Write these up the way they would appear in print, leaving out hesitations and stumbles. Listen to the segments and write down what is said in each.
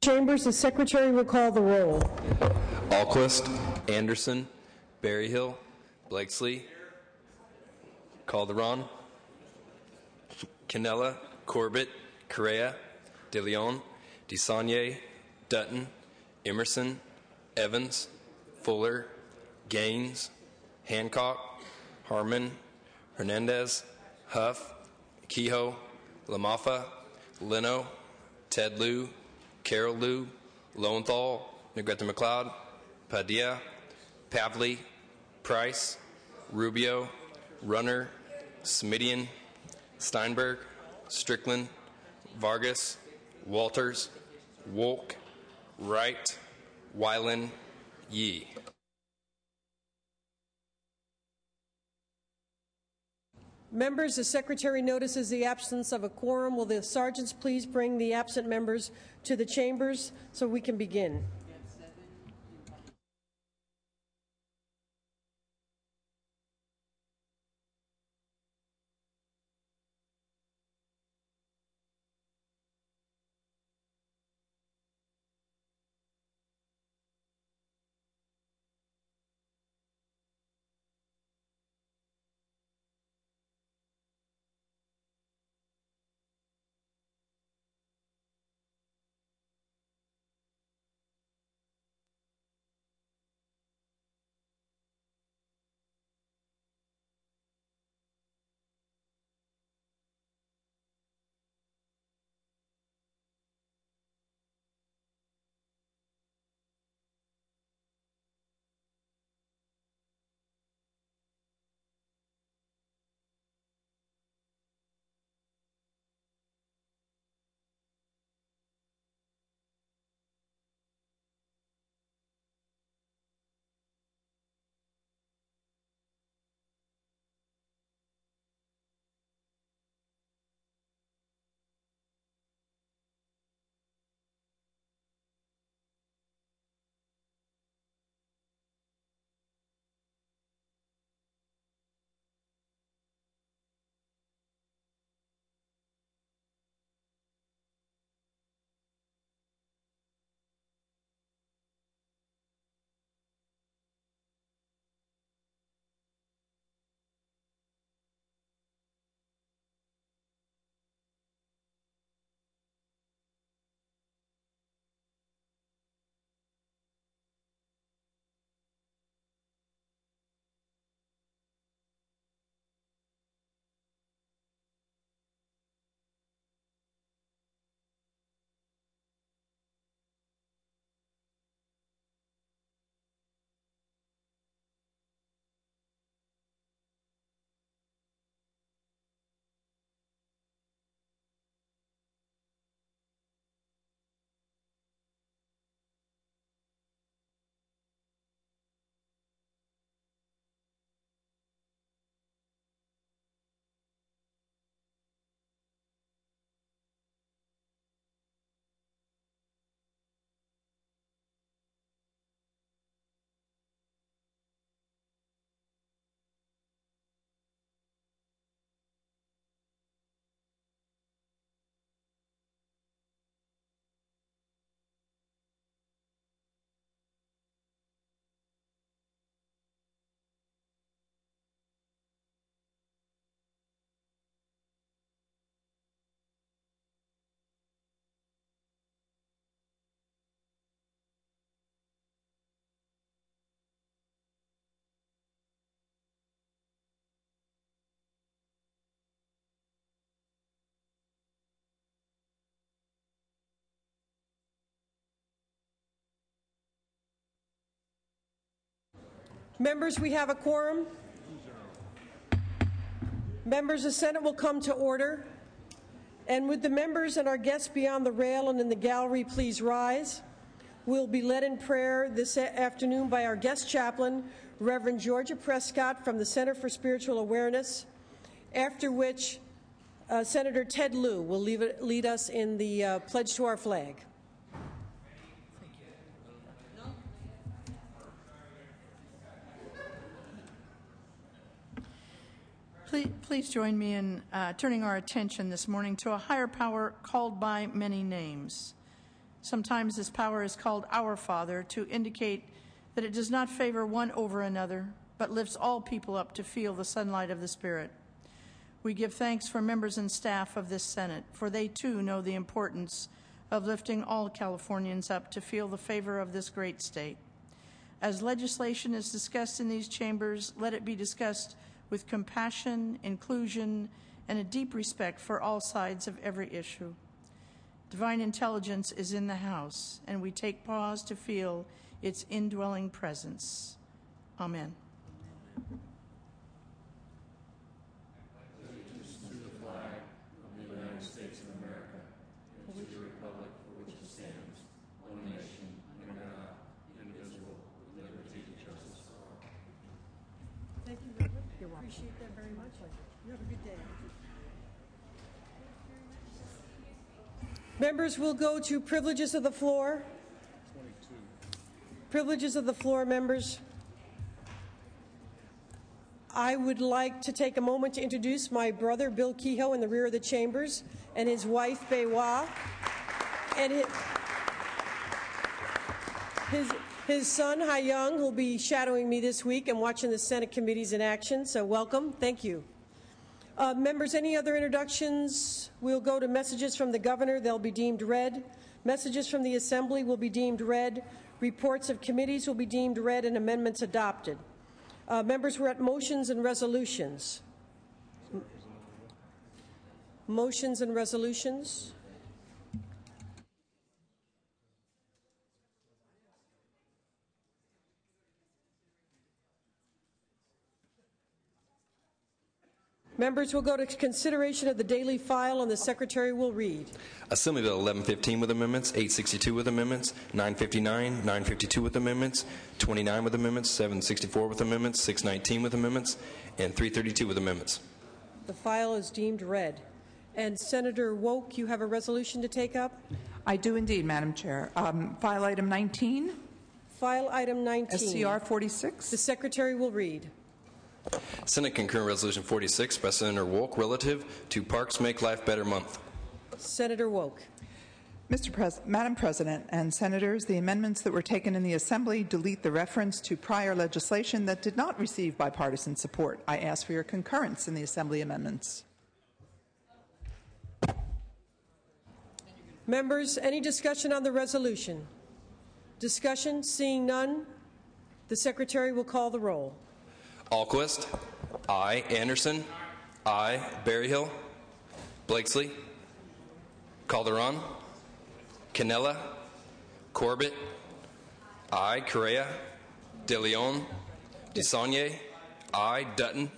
Chambers, the secretary will call the roll. Alquist, Anderson, Berryhill, Blakesley, Calderon, Canella, Corbett, Correa, De Leon, DeSaulnier, Dutton, Emerson, Evans, Fuller, Gaines, Hancock, Harmon, Hernandez, Huff, Kehoe, Lamaffa, Leno, Ted Lieu, Carol Lieu, Lowenthal, Negrete McLeod, Padilla, Pavley, Price, Rubio, Runner, Smidian, Steinberg, Strickland, Vargas, Walters, Wolk, Wright, Weiland, Yee. Members, the secretary notices the absence of a quorum. Will the sergeants please bring the absent members to the chambers so we can begin? Members, we have a quorum. Members, the Senate will come to order. And would the members and our guests beyond the rail and in the gallery please rise? We'll be led in prayer this afternoon by our guest chaplain, Reverend Georgia Prescott from the Center for Spiritual Awareness, after which Senator Ted Lieu will lead us in the pledge to our flag. Please join me in turning our attention this morning to a higher power called by many names. Sometimes this power is called Our Father to indicate that it does not favor one over another, but lifts all people up to feel the sunlight of the Spirit. We give thanks for members and staff of this Senate, for they too know the importance of lifting all Californians up to feel the favor of this great state. As legislation is discussed in these chambers, let it be discussed with compassion, inclusion, and a deep respect for all sides of every issue. Divine intelligence is in the House, and we take pause to feel its indwelling presence. Amen. Thank you, Reverend. Appreciate that very much. You have a good day. Members, will go to privileges of the floor. 22. Privileges of the floor, members. I would like to take a moment to introduce my brother, Bill Kehoe, in the rear of the chambers, and his wife, Beiwa, and his son, Hai Young, who will be shadowing me this week and watching the Senate committees in action. So welcome. Thank you. Members, any other introductions? We'll go to messages from the governor. They'll be deemed read. Messages from the assembly will be deemed read. Reports of committees will be deemed read and amendments adopted. Members, we're at motions and resolutions. Motions and resolutions. Members, will go to consideration of the daily file, and the Secretary will read. Assembly Bill 1115 with amendments, 862 with amendments, 959, 952 with amendments, 29 with amendments, 764 with amendments, 619 with amendments, and 332 with amendments. The file is deemed read. And Senator Woke, you have a resolution to take up? I do indeed, Madam Chair. File item 19. File item 19. SCR 46. The Secretary will read. Senate Concurrent Resolution 46 by Senator Wolk relative to Parks Make Life Better Month. Senator Woke. Madam President and Senators, the amendments that were taken in the Assembly delete the reference to prior legislation that did not receive bipartisan support. I ask for your concurrence in the Assembly amendments. Members, any discussion on the resolution? Discussion? Seeing none, the Secretary will call the roll. Alquist. Aye. Anderson. Aye. Berryhill. Blakesley. Calderon. Canella. Corbett. Aye. Correa. De Leon. DeSaulnier. Aye. Dutton.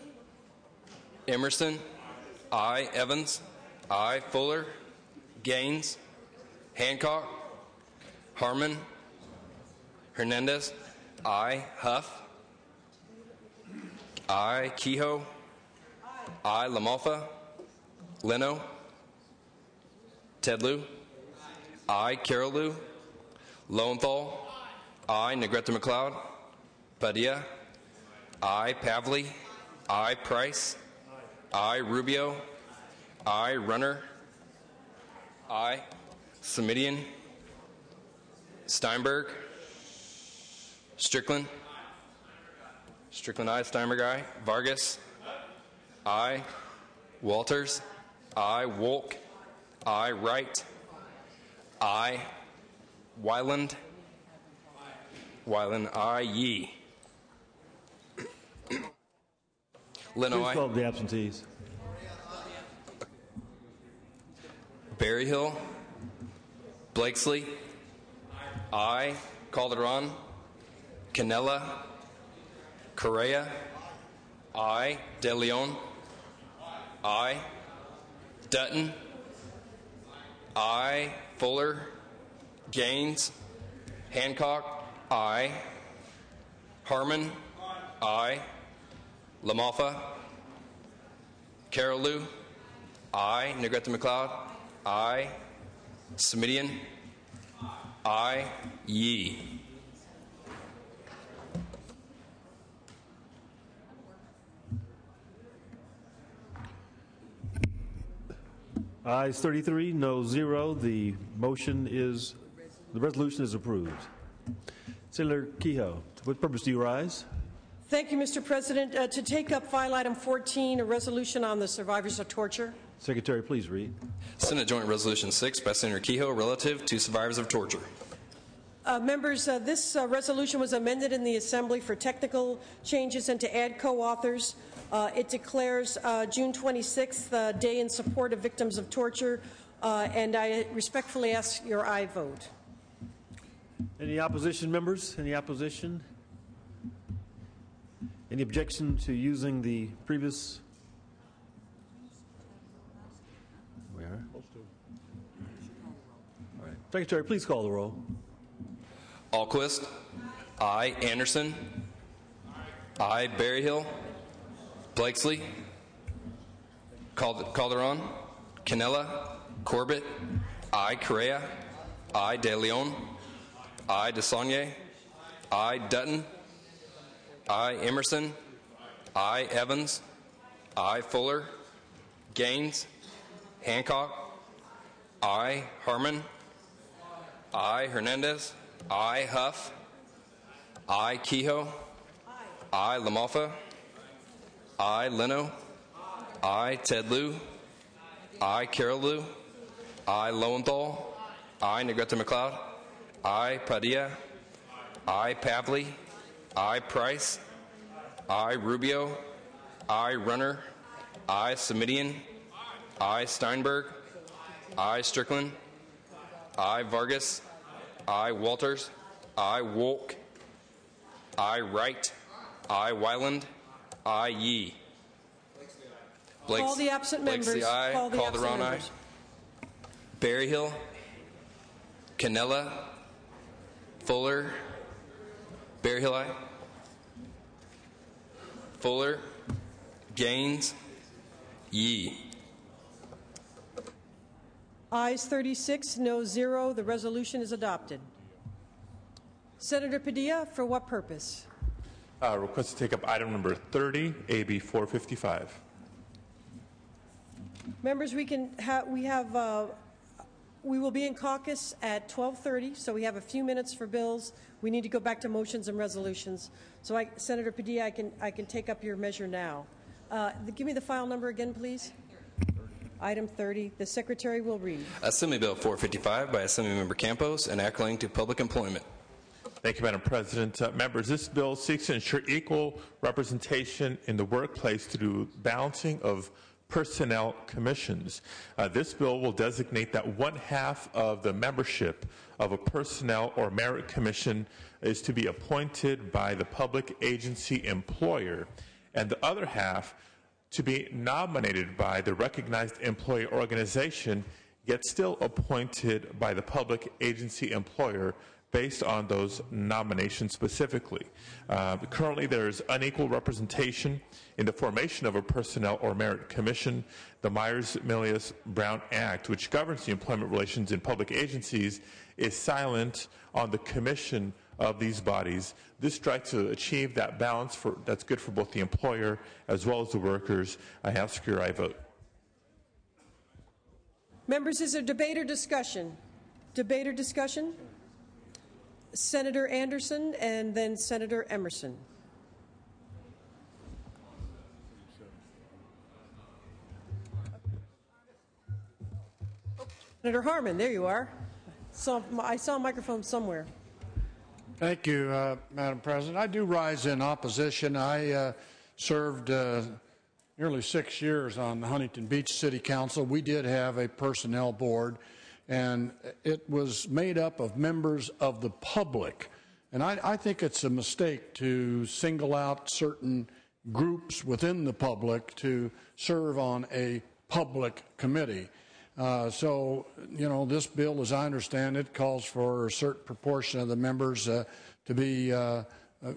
Emerson. Aye. Evans. Aye. Fuller. Gaines. Hancock. Harmon. Hernandez. Aye. Huff. Aye. Kehoe. Aye. LaMalfa. Leno. Tedlew. Aye. Carolou. Lowenthal. Aye. Negrete McLeod. Padilla. Aye. Pavley. Aye. Price. Aye. Rubio. Aye. Runner. Aye. Semidian. Steinberg. Strickland. Strickland, aye. Steinberg, aye. Vargas. Aye. Walters. Aye. Wolk. Aye. Wright. Aye. Wyland. Wyland, aye. Yee. Leno, Please aye. call the absentees. Berryhill. Blakesley. Aye. Calderon. Canella. Correa. Aye. De Leon. Aye. Dutton. Aye. Fuller. Gaines. Hancock. Aye. Harmon. Aye. LaMalfa. Carolou. Aye. Negrete McLeod. Aye. Semidian. Aye. Yee. Ayes 33, no 0. The motion is The resolution is approved. Senator Kehoe, to what purpose do you rise? Thank you, Mr. President. To take up file item 14, a resolution on the survivors of torture. Secretary, please read. Senate Joint Resolution 6 by Senator Kehoe relative to survivors of torture. Members, this resolution was amended in the Assembly for technical changes and to add co-authors. It declares June 26th Day in Support of Victims of Torture, and I respectfully ask your aye vote. Any opposition, members? Any opposition? Any objection to using the previous? We are. All right. Secretary, please call the roll. Alquist. Aye. Anderson. Aye. Berryhill. Blakesley. Calderon. Canella. Corbett. Aye. Correa. Aye. De Leon. Aye. DeSaulnier. Aye. Dutton. Aye. Emerson. Aye. Evans. Aye. Fuller. Gaines. Hancock. Aye. Harmon. Aye. Hernandez. Aye. Huff. Aye. Kehoe. Aye. Lamalfa. Aye. Leno. Aye. Ted Lieu. Aye. Carol Lieu. Aye. Lowenthal. Aye. Negrete McLeod. Aye. Padilla. Aye. Pavley. Aye. Price. Aye. Rubio. Aye. Runner. Aye. Semidian. Aye. Steinberg. Aye. Strickland. Aye. Vargas. Aye. Walters. Aye. Wolk. Aye. Wright. Aye. Wyland. Aye. Yee. Call the absent members. Aye. Call the absent Calderon, members. aye. Berryhill. Canella. Fuller. Berryhill, aye. Fuller. Gaines. Yee. Ayes 36, no 0. The resolution is adopted. Senator Padilla, for what purpose? Request to take up item number 30, AB 455. Members, we will be in caucus at 12:30, so we have a few minutes for bills. We need to go back to motions and resolutions. So, Senator Padilla, I can take up your measure now. Give me the file number again, please. Item 30. The Secretary will read. Assembly Bill 455 by Assemblymember Campos, enacting to public employment. Thank you, Madam President. Members, this bill seeks to ensure equal representation in the workplace through balancing of personnel commissions. This bill will designate that one half of the membership of a personnel or merit commission is to be appointed by the public agency employer, and the other half to be nominated by the recognized employee organization, yet still appointed by the public agency employer based on those nominations specifically. Currently, there is unequal representation in the formation of a personnel or merit commission. The Myers-Milius-Brown Act, which governs the employment relations in public agencies, is silent on the commission of these bodies. This tries to achieve that balance that's good for both the employer as well as the workers. I ask your aye vote. Members, is there debate or discussion? Debate or discussion? Senator Anderson and then Senator Emerson. Senator Harmon, there you are. I saw a microphone somewhere. Thank you, Madam President. I do rise in opposition. I served nearly 6 years on the Huntington Beach City Council. We did have a personnel board, and it was made up of members of the public. And I think it's a mistake to single out certain groups within the public to serve on a public committee. So, you know, this bill, as I understand it, calls for a certain proportion of the members to be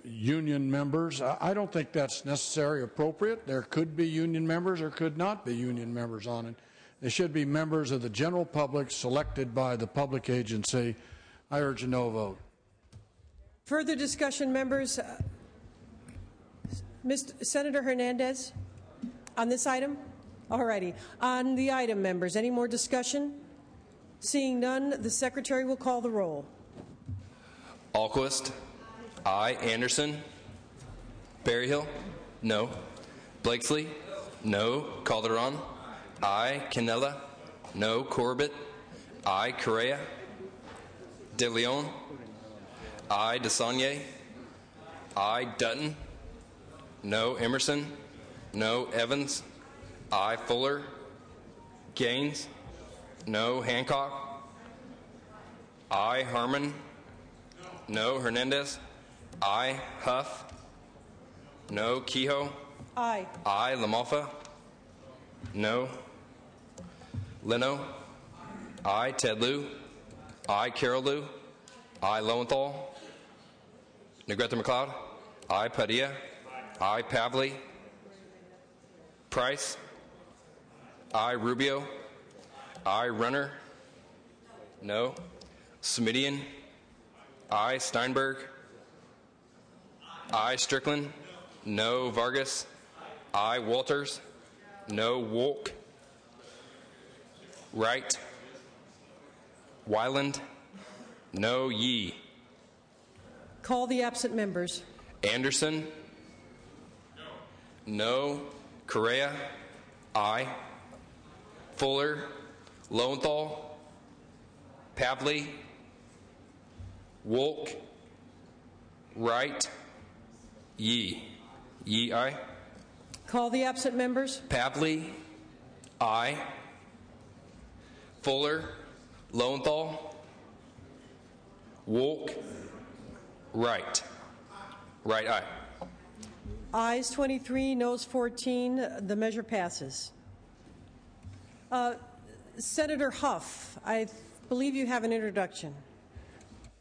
union members. I don't think that's necessarily appropriate. There could be union members or could not be union members on it. They should be members of the general public selected by the public agency. I urge a no vote. Further discussion, members? Senator Hernandez, on this item? All righty. On the item, members, any more discussion? Seeing none, the Secretary will call the roll. Alquist. Aye. Anderson. Berryhill. No. Blakesley. No. Calderon. Aye. Canella. No. Corbett. Aye. Correa. De Leon. Aye. DeSaulnier. Aye. Dutton. No. Emerson. No. Evans. Aye. Fuller. Gaines. No. Hancock. Aye. Harmon. No. Hernandez. Aye. Huff. No. Kehoe. Aye. Aye. Lamalfa. No. Leno. Aye. Ted Lieu. Aye. Carol Lieu. Aye. Lowenthal. Negrete McLeod. Aye. Padilla. Aye. Pavley. Price. Aye. Rubio. Aye. Runner. No. Smidian. Aye. Steinberg. Aye. Strickland. No. Vargas. Aye. Walters. No. Wolk. Wright. Wyland. No. Yee. Call the absent members. Anderson. No. Correa. Aye. Fuller. Lowenthal. Pavley. Wolk. Wright. Yee. Yee, aye. Call the absent members. Pavley. Aye. Fuller. Lowenthal. Wolk. Wright. Wright, aye. Ayes 23, noes 14. The measure passes. Senator Huff, I believe you have an introduction.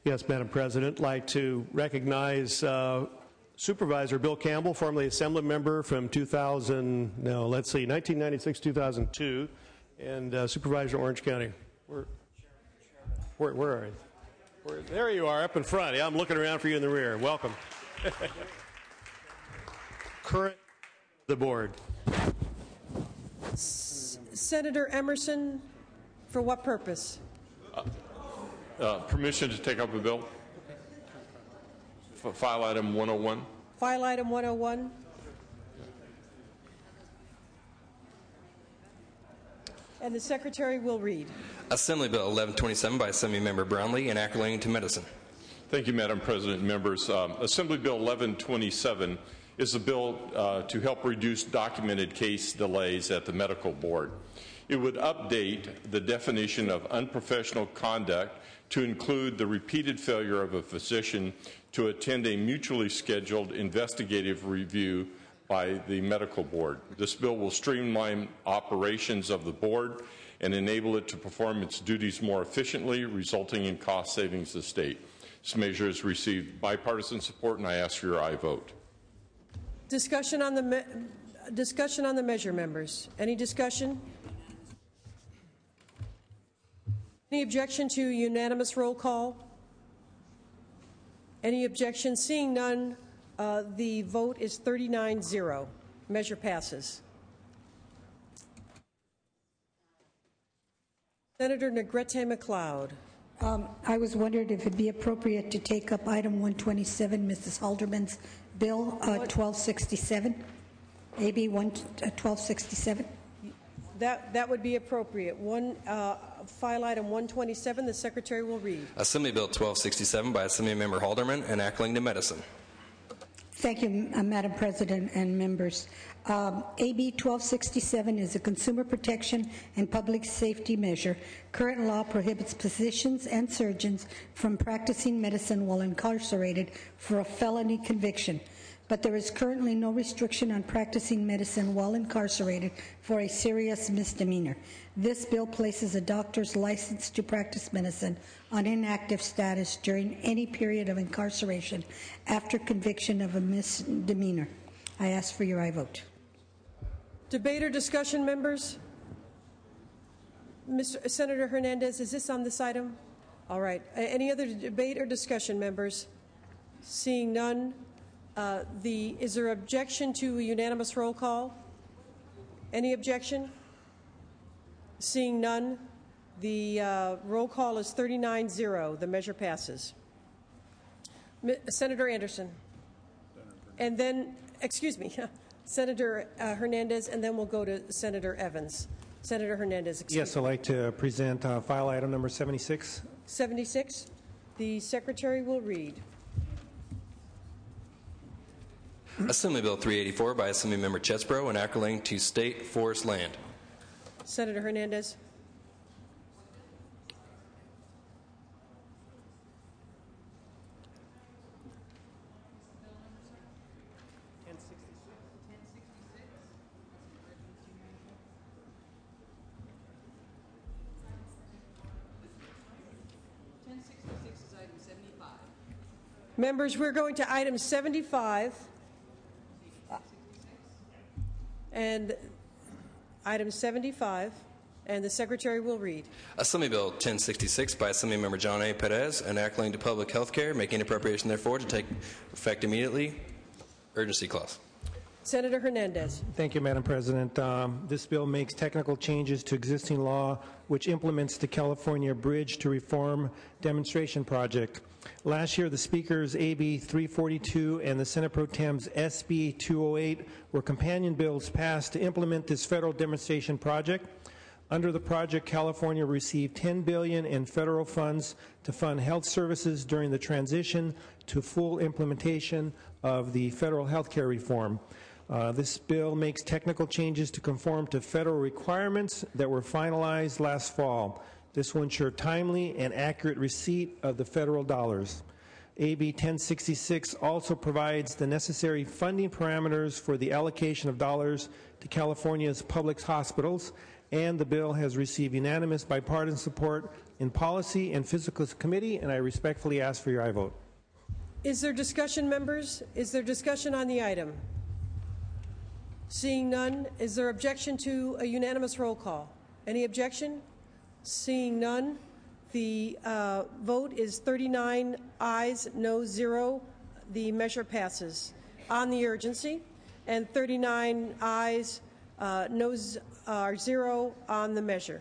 Yes, Madam President. I'd like to recognize Supervisor Bill Campbell, formerly Assembly member from 1996-2002, and Supervisor Orange County. Where are you? There you are, up in front. Yeah, I'm looking around for you in the rear. Welcome. Current the board. Senator Emerson, for what purpose? Permission to take up a bill. File item 101. File item 101. And the Secretary will read. Assembly Bill 1127 by Assembly Member Brownlee and accolating to medicine. Thank you, Madam President and members. Assembly Bill 1127 is a bill to help reduce documented case delays at the medical board. It would update the definition of unprofessional conduct to include the repeated failure of a physician to attend a mutually scheduled investigative review by the medical board. This bill will streamline operations of the board and enable it to perform its duties more efficiently, resulting in cost savings to the state. This measure has received bipartisan support, and I ask for your aye vote. Discussion on the measure, members. Any discussion? Any objection to unanimous roll call? Any objection? Seeing none, the vote is 39-0. Measure passes. Senator Negrete McLeod. I was wondering if it'd be appropriate to take up item 127, Mrs. Halderman's bill 1267, AB 1267. That would be appropriate. File item 127, the Secretary will read. Assembly Bill 1267 by Assembly Member Halderman and accolating to medicine. Thank you, Madam President and members. AB 1267 is a consumer protection and public safety measure. Current law prohibits physicians and surgeons from practicing medicine while incarcerated for a felony conviction. But there is currently no restriction on practicing medicine while incarcerated for a serious misdemeanor. This bill places a doctor's license to practice medicine on inactive status during any period of incarceration after conviction of a misdemeanor. I ask for your aye vote. Debate or discussion, members? Senator Hernandez, is this on this item? All right. Any other debate or discussion, members? Seeing none, is there objection to a unanimous roll call? Any objection? Seeing none, the roll call is 39-0. The measure passes. Senator Anderson. And then, excuse me, Senator Hernandez, and then we'll go to Senator Evans. Senator Hernandez, excuse Yes, I'd like to present file item number 76. 76. The Secretary will read. Assembly Bill 384 by Assemblymember Chesbro, enacting to state forest land. Senator Hernandez. Members, we're going to item 75 and item 75, and the Secretary will read. Assembly Bill 1066 by Assemblymember John A. Perez, enacting to public health care, making appropriation therefore to take effect immediately. Urgency clause. Senator Hernandez. Thank you, Madam President. This bill makes technical changes to existing law which implements the California Bridge to Reform demonstration project. Last year, the Speaker's AB 342 and the Senate Pro Tem's SB 208 were companion bills passed to implement this federal demonstration project. Under the project, California received $10 billion in federal funds to fund health services during the transition to full implementation of the federal health care reform. This bill makes technical changes to conform to federal requirements that were finalized last fall. This will ensure timely and accurate receipt of the federal dollars. AB 1066 also provides the necessary funding parameters for the allocation of dollars to California's public hospitals, and the bill has received unanimous bipartisan support in Policy and Fiscal Committee, and I respectfully ask for your aye vote. Is there discussion, members? Is there discussion on the item? Seeing none, is there objection to a unanimous roll call? Any objection? Seeing none, the vote is 39 ayes, no 0. The measure passes on the urgency, and 39 ayes, noes are 0 on the measure.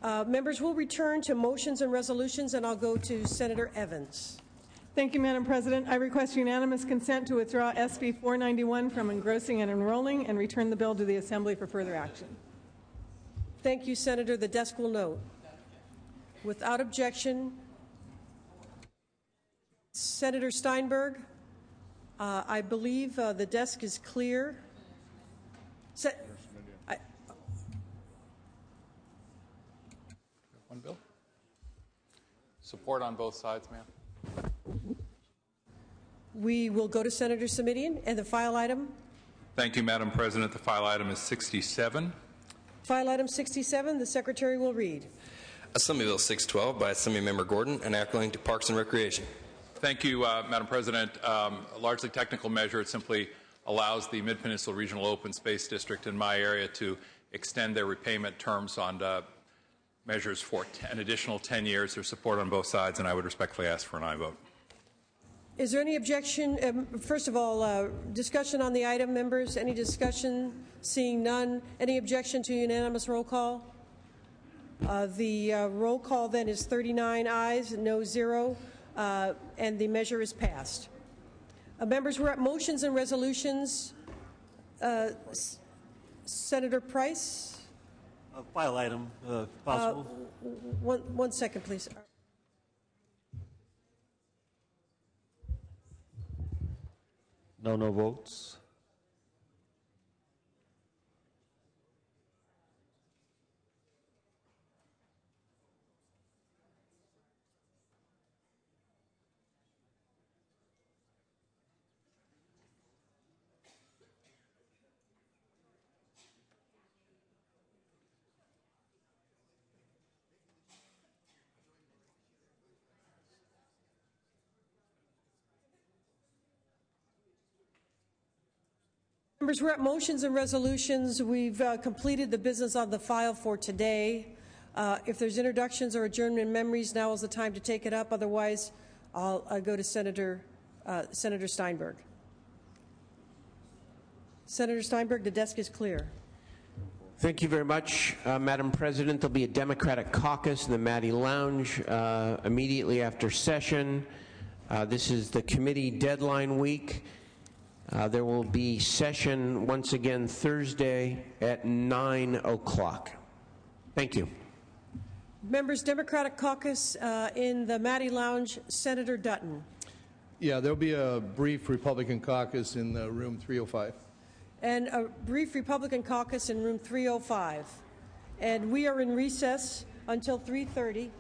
Members will return to motions and resolutions, and I'll go to Senator Evans. Thank you, Madam President. I request unanimous consent to withdraw SB 491 from engrossing and enrolling and return the bill to the Assembly for further action. Thank you, Senator. The desk will note. Without objection, Senator Steinberg, I believe the desk is clear. One bill. Support on both sides, ma'am. We will go to Senator Simitian and the file item. Thank you, Madam President. The file item is 67. File item 67, the Secretary will read. Assembly Bill 612 by Assemblymember Gordon, enacting to Parks and Recreation. Thank you, Madam President. A largely technical measure. It simply allows the Mid-Peninsula Regional Open Space District in my area to extend their repayment terms on measures for an additional 10 years. There's support on both sides, and I would respectfully ask for an aye vote. Is there any objection? First of all, discussion on the item, members. Any discussion? Seeing none. Any objection to unanimous roll call? The roll call then is 39 ayes, no 0, and the measure is passed. Members, we're at motions and resolutions. Senator Price? File item, possible. One second, please. No votes. Members, we're at motions and resolutions. We've completed the business on the file for today. If there's introductions or adjournment memories, now is the time to take it up. Otherwise, I'll go to Senator Steinberg. Senator Steinberg, the desk is clear. Thank you very much, Madam President. There'll be a Democratic caucus in the Maddie Lounge immediately after session. This is the committee deadline week. There will be session once again Thursday at 9 o'clock. Thank you. Members, Democratic Caucus in the Maddie Lounge, Senator Dutton. Yeah, there'll be a brief Republican caucus in room 305. And a brief Republican caucus in room 305. And we are in recess until 3:30.